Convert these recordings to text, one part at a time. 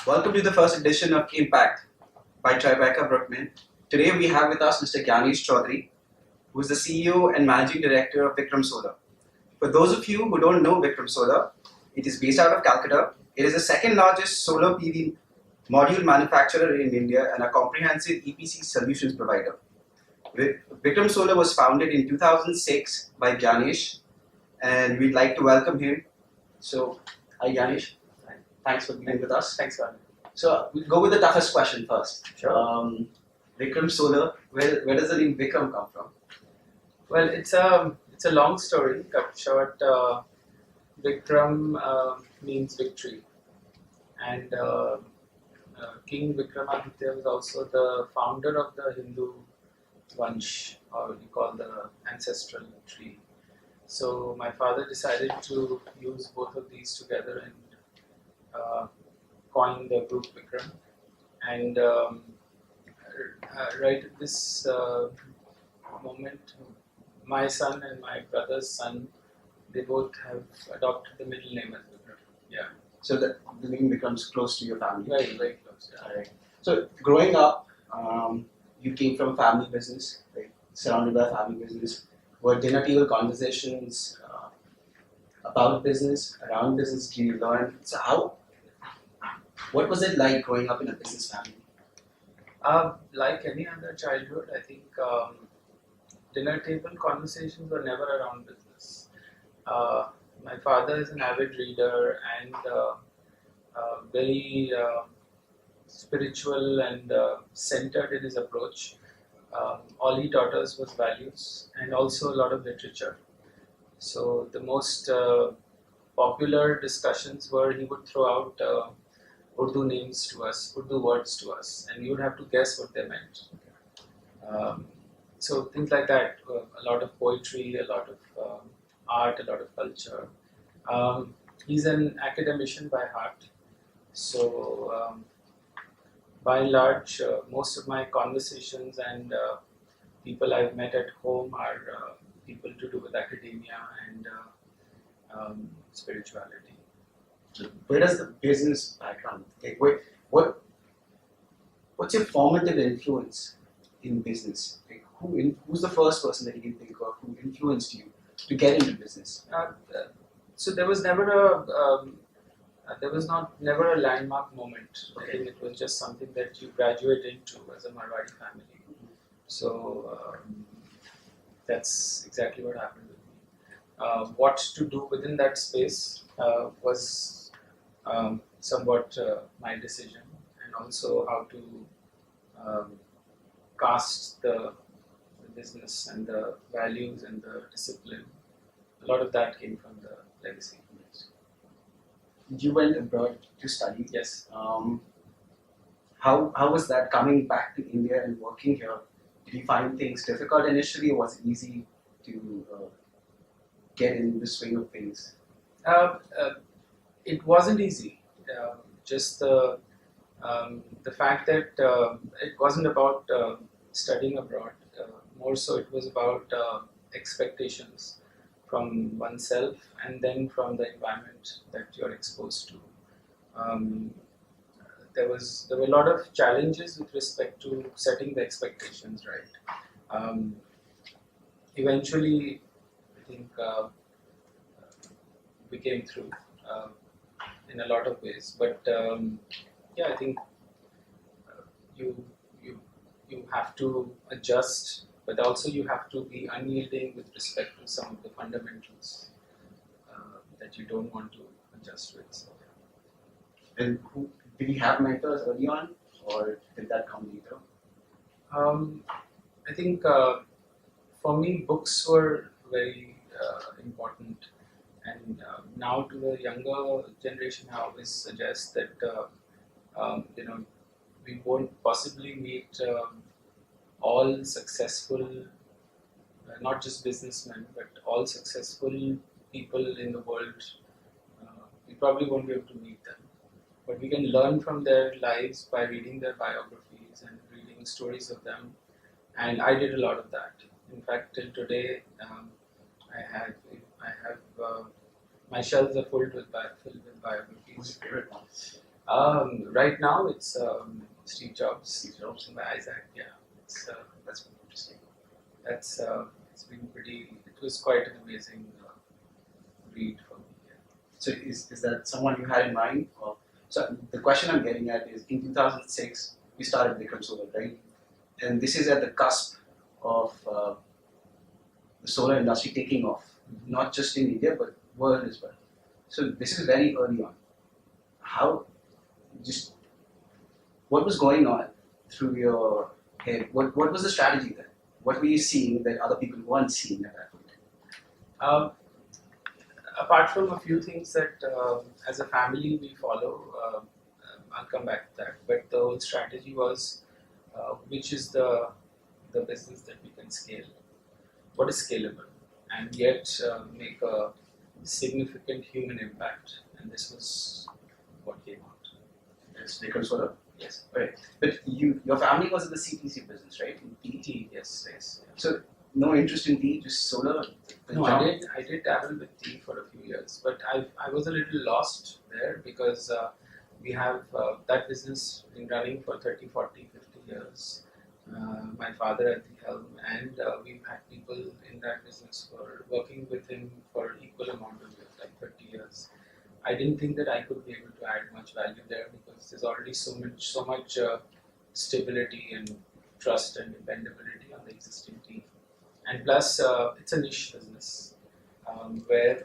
Welcome to the first edition of Impact by Tribecca Brookman. Today we have with us Mr. Gyanesh Chaudhary, who is the CEO and Managing Director of Vikram Solar. For those of you who don't know Vikram Solar, it is based out of Calcutta. It is the second largest solar PV module manufacturer in India and a comprehensive EPC solutions provider. Vikram Solar was founded in 2006 by Gyanesh, and we'd like to welcome him. So, hi Gyanesh. Thanks for being with us. Thanks, Varun. So we'll go with the toughest question first. Sure. Vikram Solar, where does the name Vikram come from? Well, it's a long story. Cut short, Vikram means victory, and King Vikramaditya was also the founder of the Hindu Vansh, or what you call the ancestral tree. So my father decided to use both of these together and coin the group Vikram. And right at this moment, my son and my brother's son, they both have adopted the middle name as Vikram. Yeah. So the name becomes close to your family. Very, very close. Yeah. Alright. So growing up, you came from a family business, right? Surrounded by a family business. Were dinner table conversations about business, around business? Do you learn? So what was it like growing up in a business family? Like any other childhood, I think dinner table conversations were never around business. My father is an avid reader and very spiritual and centered in his approach. All he taught us was values and also a lot of literature. So the most popular discussions were he would throw out Urdu names to us, Urdu words to us, and you would have to guess what they meant. So things like that, a lot of poetry, a lot of art, a lot of culture. He's an academician by heart, so by and large, most of my conversations and people I've met at home are people to do with academia and spirituality. Where does the business background? Okay, what's your formative influence in business? Like who's the first person that you can think of who influenced you to get into business? So there was never never a landmark moment. I think it was just something that you graduate into as a Marwari family. So that's exactly what happened with me. What to do within that space was somewhat my decision, and also how to cast the business and the values and the discipline. A lot of that came from the legacy. You went abroad to study. Yes. How was that coming back to India and working here? Did you find things difficult initially, or was it easy to get in the swing of things? It wasn't easy. Just the fact that it wasn't about studying abroad. More so, it was about expectations from oneself and then from the environment that you're exposed to. There were a lot of challenges with respect to setting the expectations right. Eventually, I think we came through in a lot of ways, but yeah, I think you have to adjust, but also you have to be unyielding with respect to some of the fundamentals that you don't want to adjust with. So, yeah. And did you have mentors early on, or did that come later? I think for me, books were very important, and now to the younger generation, I always suggest that we won't possibly meet all successful, not just businessmen, but all successful people in the world. We probably won't be able to meet them, but we can learn from their lives by reading their biographies and reading stories of them. And I did a lot of that. In fact, till today, I have my shelves are filled with biographies. Who's your favorite one? Right now it's Steve Jobs. Steve Jobs. Isaac, yeah. It's, That's interesting. that's it's been pretty. It was quite an amazing read for me. Yeah. So is that someone you had in mind? Or, so the question I'm getting at is, in 2006, we started Vikram Solar, right? And this is at the cusp of the solar industry taking off, not just in India, but world as well. So this is very early on. How, just, what was going on through your head? What was the strategy then? What were you seeing that other people weren't seeing at that point? Apart from a few things that as a family we follow, I'll come back to that. But the whole strategy was which is the business that we can scale, what is scalable, and yet make a significant human impact. And this was what came out. It's Vikram Solar. Yes. Right. But your family was in the CTC business, right? In tea. Tea, yes, yes. Yeah. So no interest in tea, just solar. No, I did dabble with tea for a few years, but I was a little lost there because we have that business been running for 30, 40, 50 years. My father at the helm, and we've had people in that business for working with him for equal amount of years, like 30 years. I didn't think that I could be able to add much value there because there's already so much stability and trust and dependability on the existing team. And plus, it's a niche business where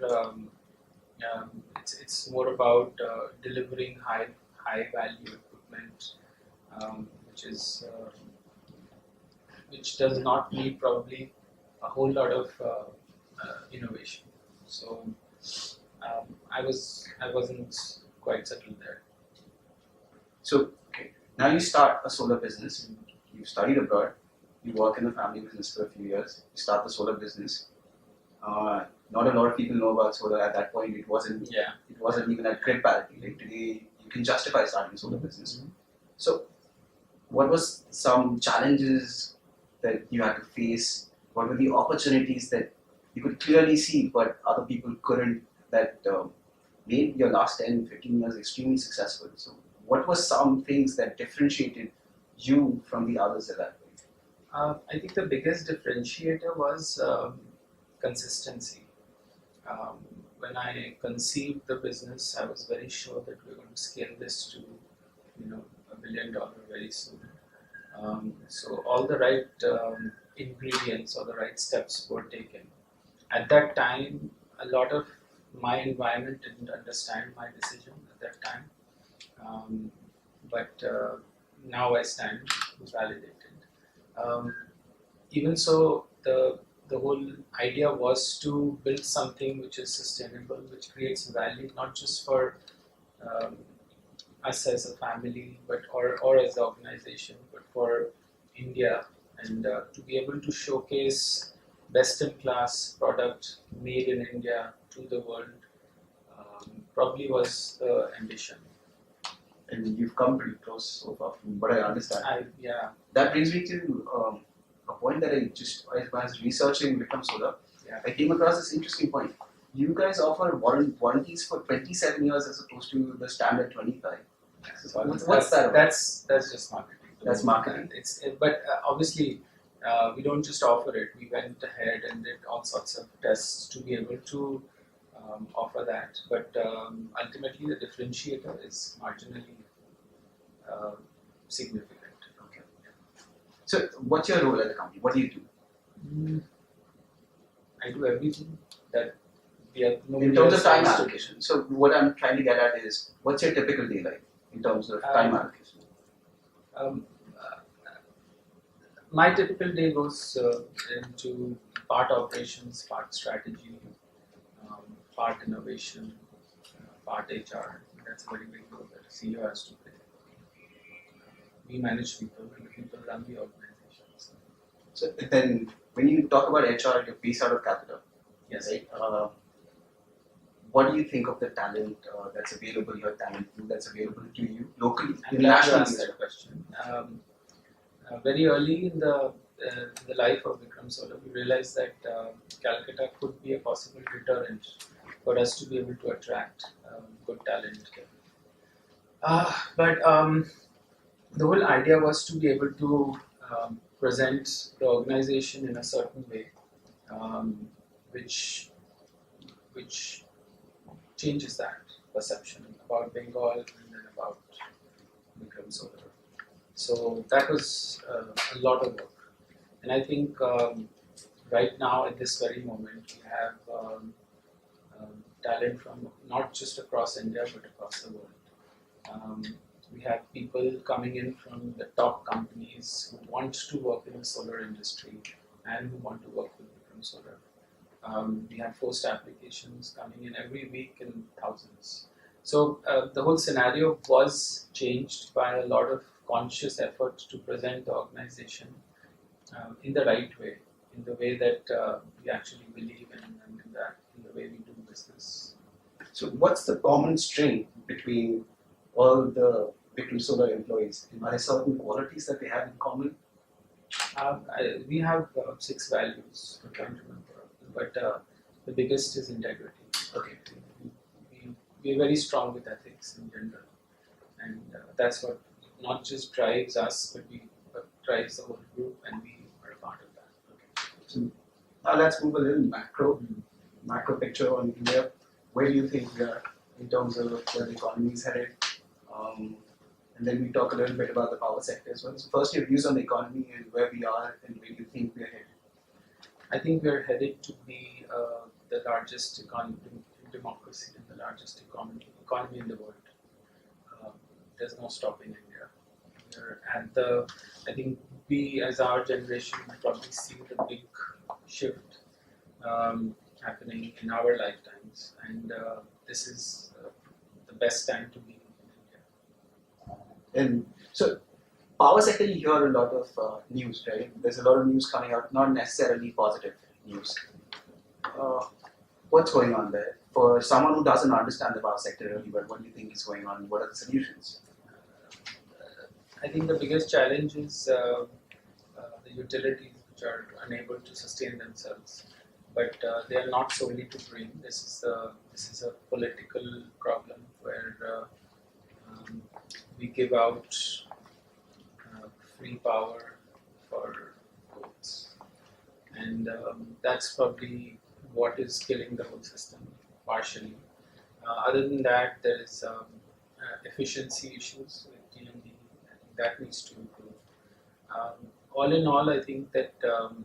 it's more about delivering high value equipment, which does not need probably a whole lot of innovation. So I wasn't quite settled there. So okay, now you start a solar business. You studied abroad. You work in the family business for a few years. You start the solar business. Not a lot of people know about solar at that point. It wasn't. Yeah. It wasn't even at grid parity. Like today, you can justify starting a solar business. Mm-hmm. So, what was some challenges that you had to face? What were the opportunities that you could clearly see, but other people couldn't? That made your last 10, 15 years extremely successful. So, what were some things that differentiated you from the others at that point? I think the biggest differentiator was consistency. When I conceived the business, I was very sure that we were going to scale this to, $1 billion very soon. So all the right ingredients or the right steps were taken. At that time, a lot of my environment didn't understand my decision at that time, but now I stand validated. Even so, the whole idea was to build something which is sustainable, which creates value not just for us as a family, but or as an organization, but for India, and to be able to showcase best-in-class product made in India to the world probably was the ambition. And you've come pretty close so far, from what I understand. That brings me to a point that I was researching Vikram Solar. Yeah. I came across this interesting point. You guys offer warranties for 27 years as opposed to the standard 25. So what's that about? That's just marketing. That's marketing. But obviously we don't just offer it. We went ahead and did all sorts of tests to be able to offer that. But ultimately, the differentiator is marginally significant. Okay. So, what's your role at the company? What do you do? I do everything that we have. In terms of time allocation. So, what I'm trying to get at is, what's your typical day like in terms of time allocation? My typical day goes into part operations, part strategy, part innovation, part HR. That's a very big role that a CEO has to play. We manage people, and the people run the organization. So then, when you talk about HR, you're based out of Calcutta. Yes. Right? What do you think of the talent that's available, your talent pool that's available to you locally? I'm glad you asked that question. Very early in the life of Vikram Solar, we realized that Calcutta could be a possible deterrent for us to be able to attract good talent. But the whole idea was to be able to present the organization in a certain way, um, which which changes that perception about Bengal and then about Vikram Solar. So that was a lot of work, and I think right now at this very moment we have talent from not just across India but across the world. Um, we have people coming in from the top companies who want to work in the solar industry and who want to work with Vikram Solar. We have forced applications coming in every week in thousands. So the whole scenario was changed by a lot of conscious effort to present the organization in the right way, in the way that we actually believe in, and in the way we do business. So, what's the common string between all the Vikram Solar employees? Are there certain qualities that they have in common? We have 6 values, I can't remember, but the biggest is integrity. Okay. We are very strong with ethics in general, and that's what not just drives us, but drives the whole group, and we are a part of that. Okay. So now let's move a little macro picture on India. Where do you think we are in terms of where the economy is headed? And then we talk a little bit about the power sector as well. So first, your views on the economy and where we are and where you think we are headed. I think we are headed to be the largest democracy and the largest economy in the world. There's no stopping India. We're at the, I think we as our generation will probably see the big shift happening in our lifetimes, and this is the best time to be in India. And so, power sector, you hear a lot of news, right? There's a lot of news coming out, not necessarily positive news. What's going on there? For someone who doesn't understand the power sector really well, what do you think is going on? What are the solutions? I think the biggest challenge is the utilities which are unable to sustain themselves, but they are not solely to blame. This is a political problem where we give out free power for votes, and that's probably what is killing the whole system partially. Other than that, there is efficiency issues with TMD. I think that needs to improve. All in all, I think that um,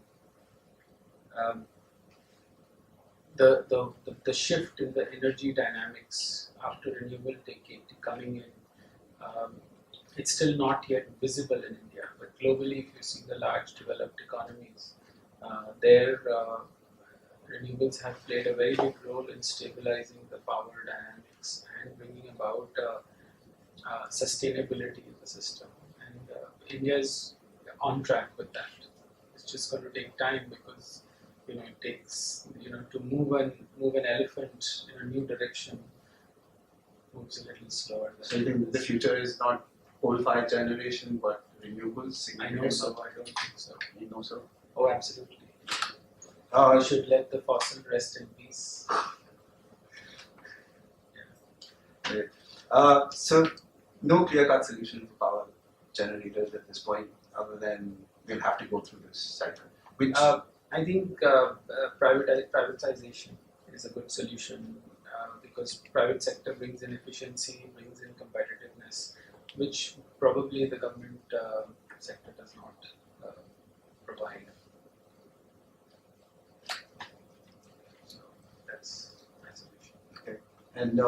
the shift in the energy dynamics after renewable coming in, it's still not yet visible in India. But globally, if you see the large developed economies, their renewables have played a very big role in stabilizing the power dynamics and bringing about sustainability in the system. And India is on track with that. It's just going to take time because it takes to move an elephant in a new direction moves a little slower. So you think the future is not coal-fired generation but renewables? I know so. I don't think so. You know so? Oh, absolutely. We should let the fossil rest in peace. Great. So no clear-cut solution for power generators at this point, other than we'll have to go through this cycle. Which I think privatization is a good solution because private sector brings in efficiency, brings in competitiveness, which probably the government sector does not provide. So that's my solution. Okay. And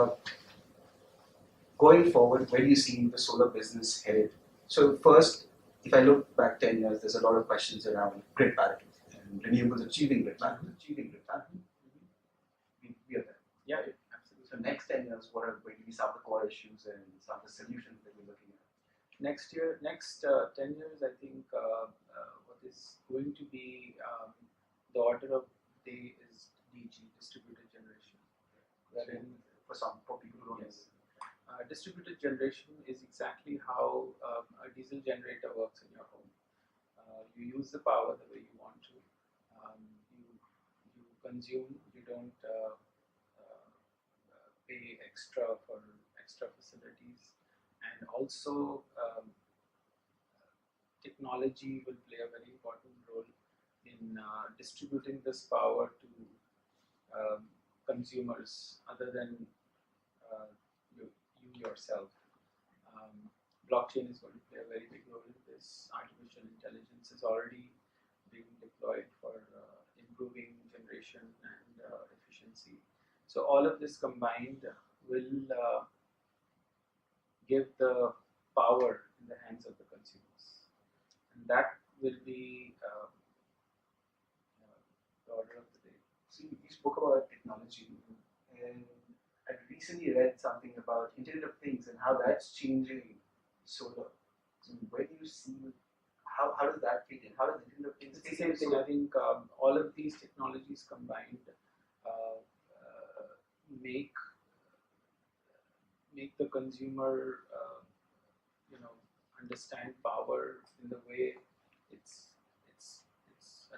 going forward, where do you see the solar business headed? So first, if I look back 10 years, there's a lot of questions around grid parity and renewables achieving grid parity. We are there. Yeah, absolutely. So next 10 years, what are going to be some of the core issues and some of the solutions that we're looking at? Next 10 years, I think what is going to be the order of the day is DG, distributed generation. Wherein, For people who don't know. Distributed generation is exactly how a diesel generator works in your home. You use the power the way you want to. You consume. You don't pay extra for extra facilities, and also technology will play a very important role in distributing this power to consumers other than uh, you yourself. Um, Blockchain is going to play a very big role in this. Artificial intelligence is already being deployed for improving generation and efficiency. So all of this combined will give the power in the hands of the consumers, and that will be the order of the day. So you spoke about technology, and I recently read something about Internet of Things and how that's changing solar. So where do you see how does that fit in? How does Internet of Things It's the fit same in thing. solar? I think all of these technologies combined uh, make the consumer, understand power in the way it's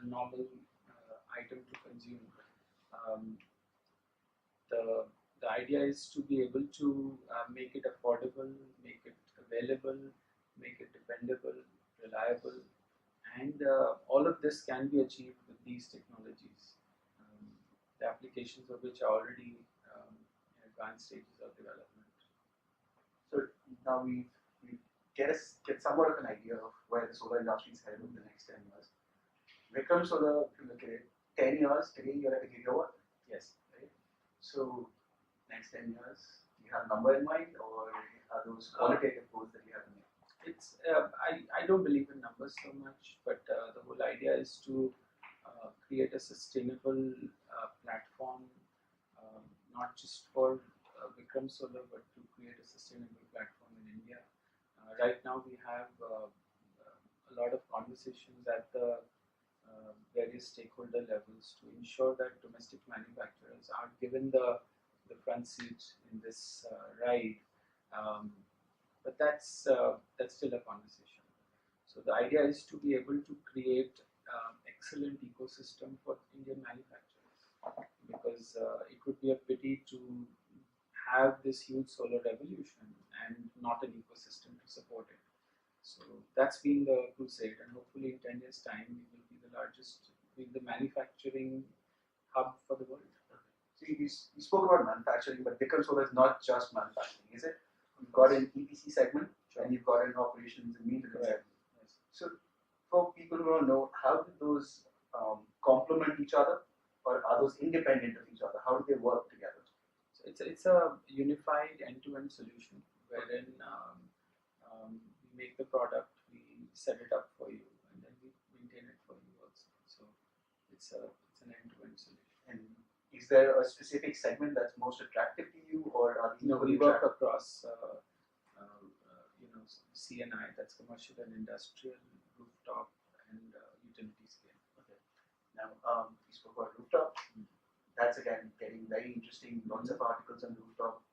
a normal item to consume. Um, the the idea is to be able to make it affordable, make it available, make it dependable, reliable, and all of this can be achieved with these technologies. The applications of which are already in advanced stages of development. So now we get somewhat of an idea of where the solar industry is headed in the next 10 years. Vikram Solar, if you look at it, 10 years, today you're at a gigawatt, Yes. right? So next 10 years, do you have a number in mind, or are those qualitative goals that you have in mind? It's I don't believe in numbers so much, but the whole idea is to create a sustainable platform, not just for Vikram Solar, but to create a sustainable platform in India. Right now, we have a lot of conversations at the various stakeholder levels to ensure that domestic manufacturers are given the front seat in this ride. Um, but that's still a conversation. So the idea is to be able to create excellent ecosystem for Indian manufacturers, because it would be a pity to have this huge solar revolution and not an ecosystem to support it. So that's been the crusade, and hopefully in 10 years' time we will be the largest, be the manufacturing hub for the world. So you spoke about manufacturing, but Vikram Solar is not just manufacturing, is it? You've got an EPC segment, Sure. and you've got an operations and maintenance Correct. segment. Yes. So for people who don't know, how do those complement each other, or are those independent of each other? How do they work together? So it's a unified end-to-end solution wherein we make the product, we set it up for you, and then we maintain it for you also. So it's an end-to-end solution. And is there a specific segment that's most attractive to you, or are these No, we equally work attractive? across CNI, that's commercial and industrial, rooftop, and utility scale. Okay. Now, you spoke about rooftop. That's again getting very interesting. Lots of articles on rooftop.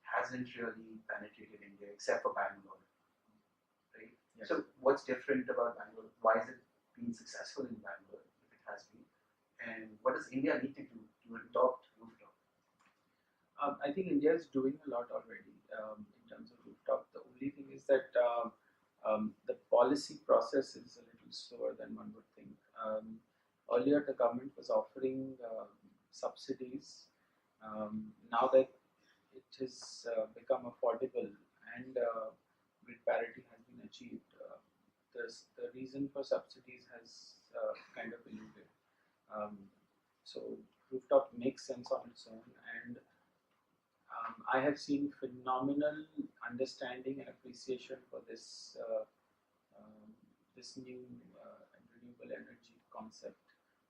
Hasn't really penetrated India except for Bangalore, right? Yes. So, what's different about Bangalore? Why has it been successful in Bangalore, if it has been? And what does India need to do to adopt rooftop? I think India is doing a lot already in terms of rooftop. The only thing is that the policy process is a little slower than one would think. Earlier, the government was offering subsidies. Now that it has become affordable and grid parity has been achieved, the reason for subsidies has kind of eluded. So rooftop makes sense on its own, and I have seen phenomenal understanding and appreciation for this new and renewable energy concept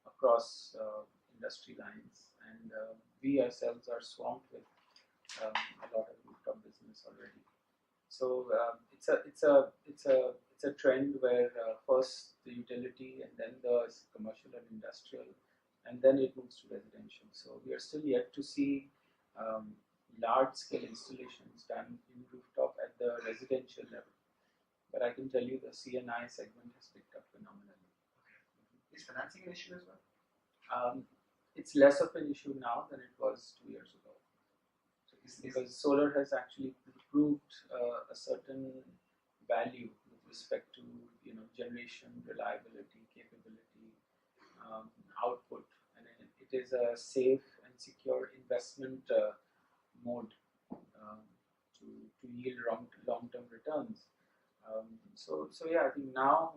across industry lines, and we ourselves are swamped with a lot of rooftop business already. So it's a trend where first the utility, and then the commercial and industrial, and then it moves to residential. So we are still yet to see large scale installations done in rooftop at the residential level. But I can tell you the CNI segment has picked up phenomenally. Is financing an issue as well? It's less of an issue now than it was 2 years ago. So because solar has actually proved a certain value with respect to generation, reliability, capability, output, and it is a safe and secure investment mode to yield long-term returns. So yeah, I think now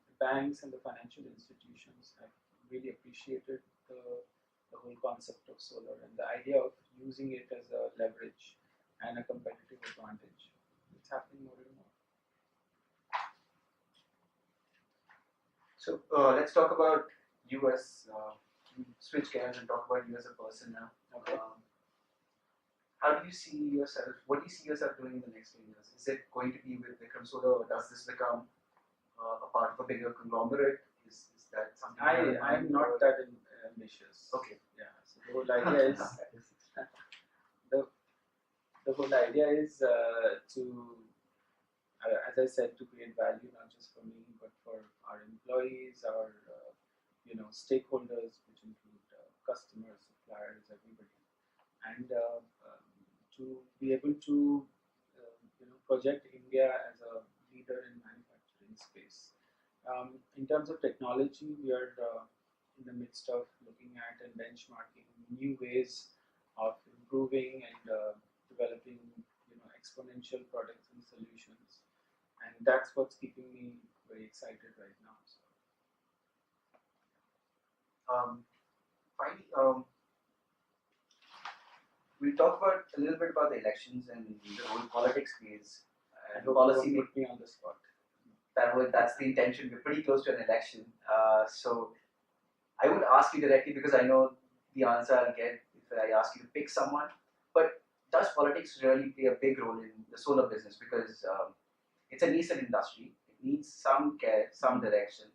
the banks and the financial institutions have really appreciated the whole concept of solar and the idea of using it as a leverage and a competitive advantage. It's happening more and more. So let's talk about you as switch gears and talk about you as a person now. Okay. How do you see yourself? What do you see yourself doing in the next 10 years? Is it going to be with Vikram Solar, or does this become a part of a bigger conglomerate? Is that something? I'm not that ambitious. Okay. Yeah. So the whole idea is the whole idea is to, as I said, to create value not just for me but for our employees, our stakeholders, which include customers, suppliers, everybody, and to be able to project India as a leader in manufacturing space. In terms of technology, we are in the midst of looking at and benchmarking new ways of improving and developing exponential products and solutions, and that's what's keeping me very excited right now. So. Finally, we'll talk about a little bit about the elections and the whole politics phase and policy. Put me on the spot. That's the intention. We're pretty close to an election, so I would ask you directly because I know the answer I'll get if I ask you to pick someone. But does politics really play a big role in the solar business? Because it's a nascent industry. It needs some care, some direction.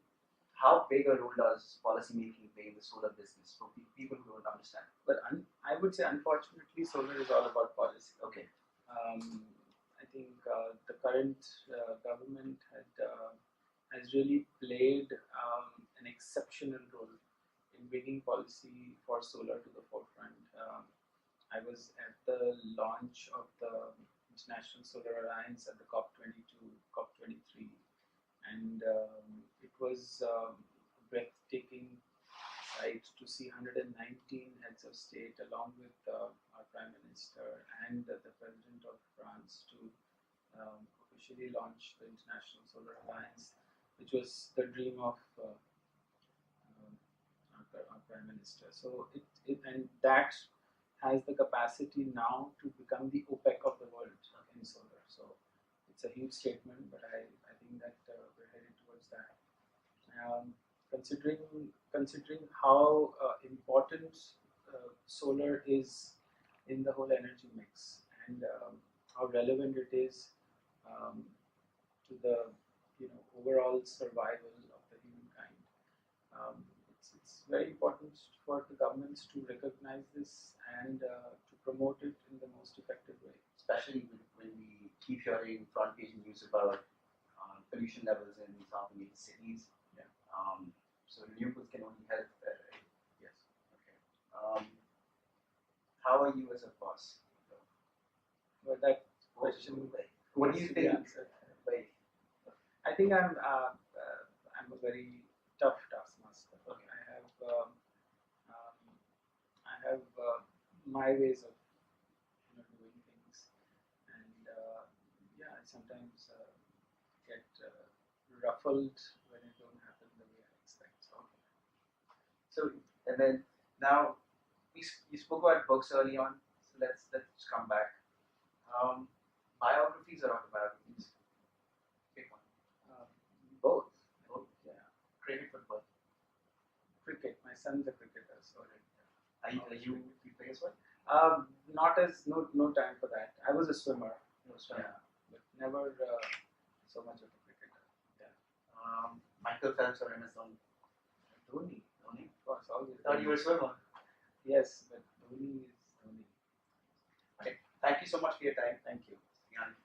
How big a role does policy making play in the solar business for people who don't understand? But I would say, unfortunately, solar is all about policy. Okay. I think the current government has really played an exceptional role in bringing policy for solar to the forefront. I was at the launch of the International Solar Alliance at the COP22, COP23, and it was a breathtaking sight to see 119 heads of state along with our Prime Minister and the President of France to officially launch the International Solar Alliance, which was the dream of our Prime Minister. So and that has the capacity now to become the OPEC of the world in solar. So it's a huge statement, but I think that we're headed towards that. Considering how important solar is in the whole energy mix and how relevant it is to the overall survival of the humankind, it's very important for the governments to recognize this and to promote it in the most effective way. Especially when we keep hearing front page news about pollution levels in South Indian cities. Yeah. So renewables can only help there, right? Yes. Okay. How are you as a boss? Well, that question. What do you think? I think I'm a very tough taskmaster. Okay. I have my ways of doing things, and I sometimes get ruffled when it don't happen the way I expect. So and then now you spoke about books early on, so let's come back. Biographies or autobiographies? Pick one. Both. Yeah. Cricket, football. Cricket. My son's a cricketer, so. Are you play as well? Not as no time for that. I was a swimmer. No swimmer. Yeah, but never so much of a cricketer. Yeah. Michael Phelps or MS Dhoni? Dhoni. Of course, always. Thought you were a swimmer. Yes, but Dhoni is Dhoni. Okay. Thank you so much for your time. Thank you. Yeah.